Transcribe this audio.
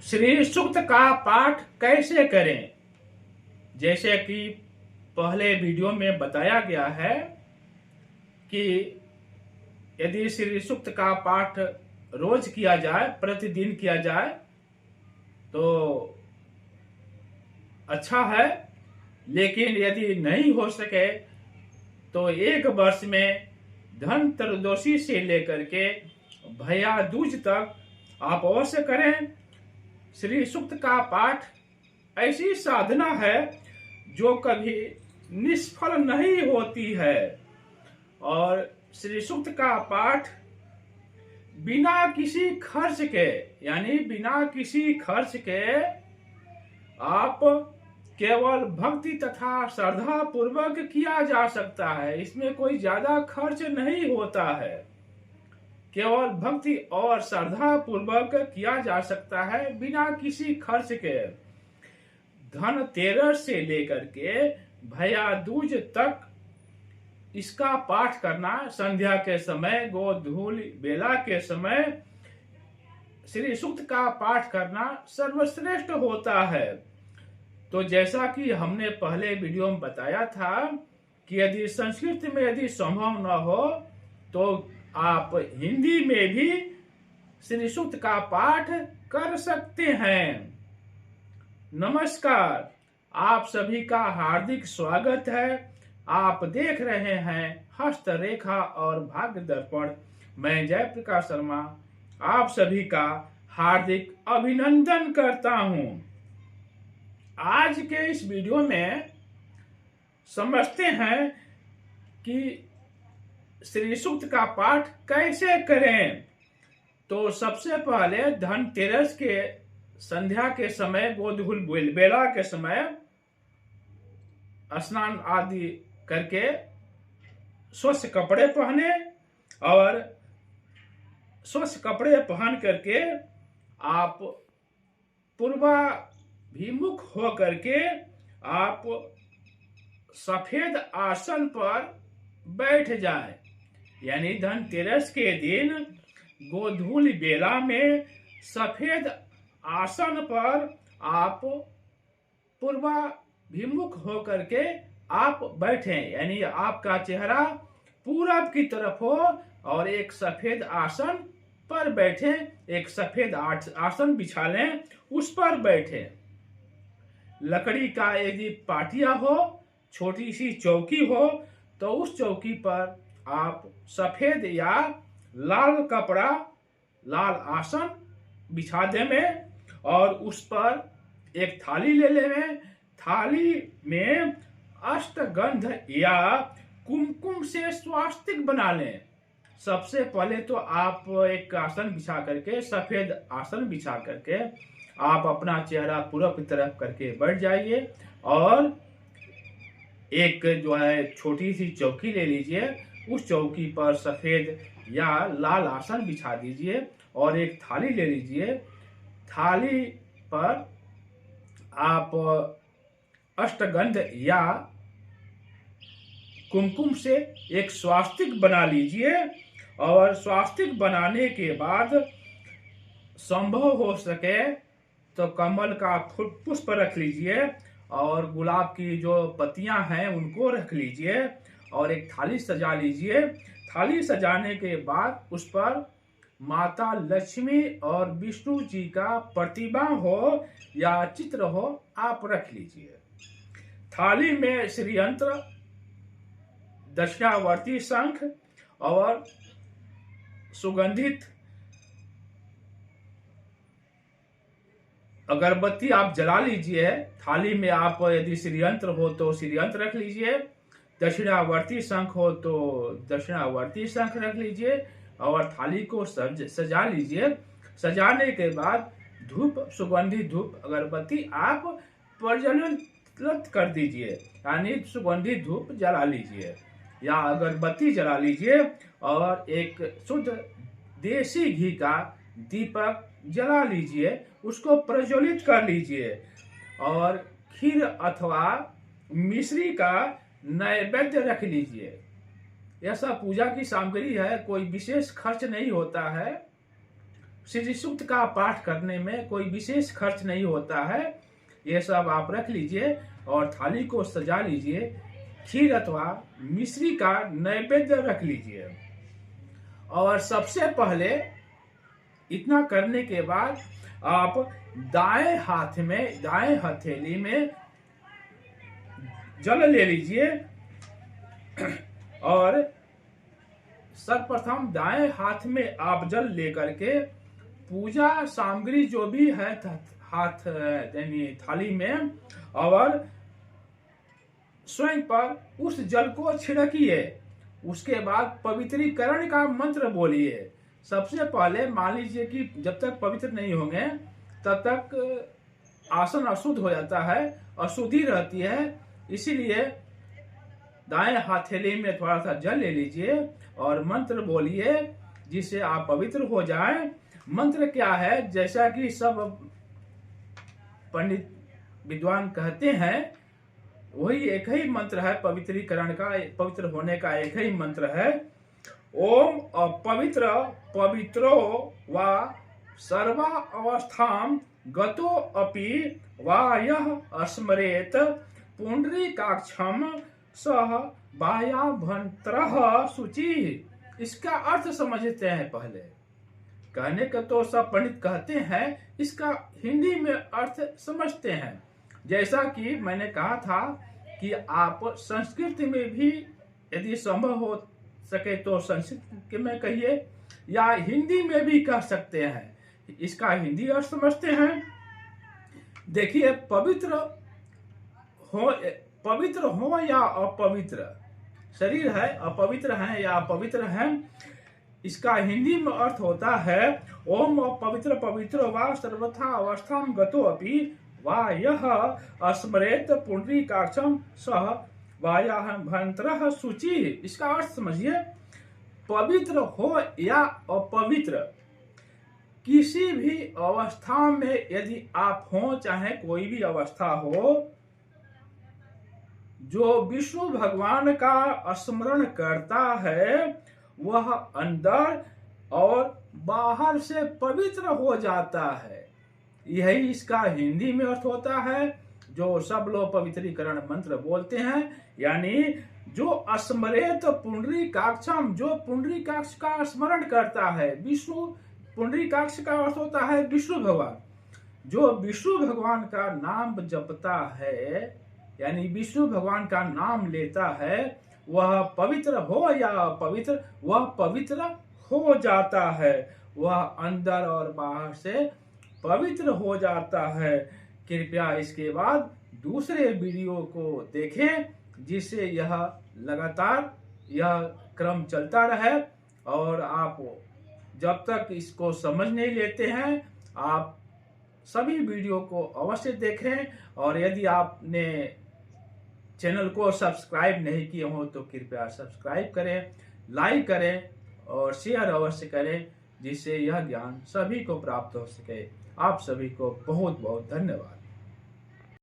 श्री सूक्त का पाठ कैसे करें। जैसे कि पहले वीडियो में बताया गया है कि यदि श्री सूक्त का पाठ रोज किया जाए, प्रतिदिन किया जाए तो अच्छा है। लेकिन यदि नहीं हो सके तो एक वर्ष में धन त्रयोदशी से लेकर के भैया दूज तक आप अवश्य करें। श्री सूक्त का पाठ ऐसी साधना है जो कभी निष्फल नहीं होती है। और श्री सूक्त का पाठ बिना किसी खर्च के, यानी बिना किसी खर्च के आप केवल भक्ति तथा श्रद्धा पूर्वक किया जा सकता है। इसमें कोई ज्यादा खर्च नहीं होता है, केवल भक्ति और श्रद्धा पूर्वक किया जा सकता है बिना किसी खर्च के। धनतेरस से लेकर के भैया दूज तक इसका पाठ करना, संध्या के समय, गोधूल बेला के समय श्री सूक्त का पाठ करना सर्वश्रेष्ठ होता है। तो जैसा कि हमने पहले वीडियो में बताया था कि यदि संस्कृत में यदि संभव न हो तो आप हिंदी में भी श्री सूक्त का पाठ कर सकते हैं। नमस्कार, आप सभी का हार्दिक स्वागत है। आप देख रहे हैं हस्तरेखा और भाग्य दर्पण। मैं जयप्रकाश शर्मा आप सभी का हार्दिक अभिनंदन करता हूं। आज के इस वीडियो में समझते हैं कि श्री सूक्त का पाठ कैसे करें। तो सबसे पहले धनतेरस के संध्या के समय, गोधूल बेला के समय स्नान आदि करके स्वच्छ कपड़े पहने और स्वच्छ कपड़े पहन करके आप पूर्वाभिमुख हो करके आप सफेद आसन पर बैठ जाएं। यानी धनतेरस के दिन गोधूल बेला में सफेद आसन पर आप पूर्वाभिमुख हो करके आप बैठें। यानी आपका चेहरा पूरब की तरफ हो और एक सफेद आसन पर बैठें। एक सफेद आसन बिछा लें, उस पर बैठें। लकड़ी का यदि पाटिया हो, छोटी सी चौकी हो, तो उस चौकी पर आप सफेद या लाल कपड़ा, लाल आसन बिछा दें और उस पर एक थाली ले लें। थाली में अष्टगंध या कुमकुम से स्वास्तिक बना लें। सबसे पहले तो आप एक आसन बिछा करके, सफेद आसन बिछा करके आप अपना चेहरा पूरब की तरफ करके बैठ जाइए और एक जो है छोटी सी चौकी ले लीजिए। उस चौकी पर सफेद या लाल आसन बिछा दीजिए और एक थाली ले लीजिए। थाली पर आप अष्टगंध या कुमकुम से एक स्वास्तिक बना लीजिए और स्वास्तिक बनाने के बाद संभव हो सके तो कमल का पुष्प रख लीजिए और गुलाब की जो पत्तियां हैं उनको रख लीजिए और एक थाली सजा लीजिए। थाली सजाने के बाद उस पर माता लक्ष्मी और विष्णु जी का प्रतिमा हो या चित्र हो, आप रख लीजिए। थाली में श्रीयंत्र, दक्षिणावर्ती शंख और सुगंधित अगरबत्ती आप जला लीजिए। थाली में आप यदि श्रीयंत्र हो तो श्रीयंत्र रख लीजिए, दक्षिणावर्ती शंख हो तो दक्षिणावर्ती शंख रख लीजिए और थाली को सजा लीजिए। सजाने के बाद धूप, सुगंधित धूप, अगरबत्ती आप प्रज्वलित कर दीजिए। यानी सुगंधित धूप जला लीजिए या अगरबत्ती जला लीजिए और एक शुद्ध देसी घी का दीपक जला लीजिए, उसको प्रज्वलित कर लीजिए और खीर अथवा मिश्री का नैवेद्य रख लीजिए। यह सब पूजा की सामग्री है, कोई विशेष खर्च नहीं होता है। श्री सूक्त का पाठ करने में कोई विशेष खर्च नहीं होता है। ये सब आप रख लीजिए और थाली को सजा लीजिए। खीर अथवा मिश्री का नैवेद्य रख लीजिए। और सबसे पहले इतना करने के बाद आप दाएं हाथ में, दाएं हथेली में जल ले लीजिए और सर्वप्रथम दाएं हाथ में आप जल लेकर के पूजा सामग्री जो भी है हाथ यानी थाली में, और स्वयं पर उस जल को छिड़किए। उसके बाद पवित्रीकरण का मंत्र बोलिए। सबसे पहले मान लीजिए कि जब तक पवित्र नहीं होंगे तब तक आसन अशुद्ध हो जाता है, अशुद्धि रहती है। इसीलिए दाएं हथेली में थोड़ा सा जल ले लीजिए और मंत्र बोलिए जिससे आप पवित्र हो जाएं। मंत्र क्या है, जैसा कि सब पंडित विद्वान कहते हैं, वही एक ही मंत्र है पवित्रीकरण का, पवित्र होने का एक ही मंत्र है। ओम अपवित्र पवित्रो वा सर्वा अवस्थाम गतो अपि वा यह स्मरेत पुंडरीकाक्षम सह वायाभंतरः शुचि। इसका अर्थ समझते हैं। पहले कहने का तो सब पंडित कहते हैं, इसका हिंदी में अर्थ समझते हैं। जैसा कि मैंने कहा था कि आप संस्कृत में भी यदि संभव हो सके तो संस्कृत में कहिए या हिंदी में भी कह सकते हैं। इसका हिंदी अर्थ समझते हैं। देखिए, पवित्र हो या अपवित्र शरीर है, अपवित्र है या अपवित्र है, इसका हिंदी में अर्थ होता है ओम अपवित्र पवित्र वा सर्वथा अवस्थाम गतो अपि वा यह स्मरेत पुंडरीकाक्षम सह वायाभंतरः शुचि। इसका अर्थ समझिए, पवित्र हो या अपवित्र, किसी भी अवस्था में यदि आप हो, चाहे कोई भी अवस्था हो, जो विष्णु भगवान का स्मरण करता है वह अंदर और बाहर से पवित्र हो जाता है। यही इसका हिंदी में अर्थ होता है, जो सब लोग पवित्रीकरण मंत्र बोलते हैं। यानी जो स्मरेत पुंडरीकाक्षम, जो पुंडरीकाक्ष का स्मरण करता है। विष्णु, पुंडरीकाक्ष का अर्थ होता है विष्णु भगवान। जो विष्णु भगवान का नाम जपता है, यानी विष्णु भगवान का नाम लेता है, वह पवित्र हो या अपवित्र, वह पवित्र हो जाता है। वह अंदर और बाहर से पवित्र हो जाता है। कृपया इसके बाद दूसरे वीडियो को देखें, जिससे यह लगातार यह क्रम चलता रहे। और आप जब तक इसको समझ नहीं लेते हैं, आप सभी वीडियो को अवश्य देखें। और यदि आपने चैनल को सब्सक्राइब नहीं किए हो तो कृपया सब्सक्राइब करें, लाइक करें और शेयर अवश्य करें, जिससे यह ज्ञान सभी को प्राप्त हो सके। आप सभी को बहुत बहुत धन्यवाद।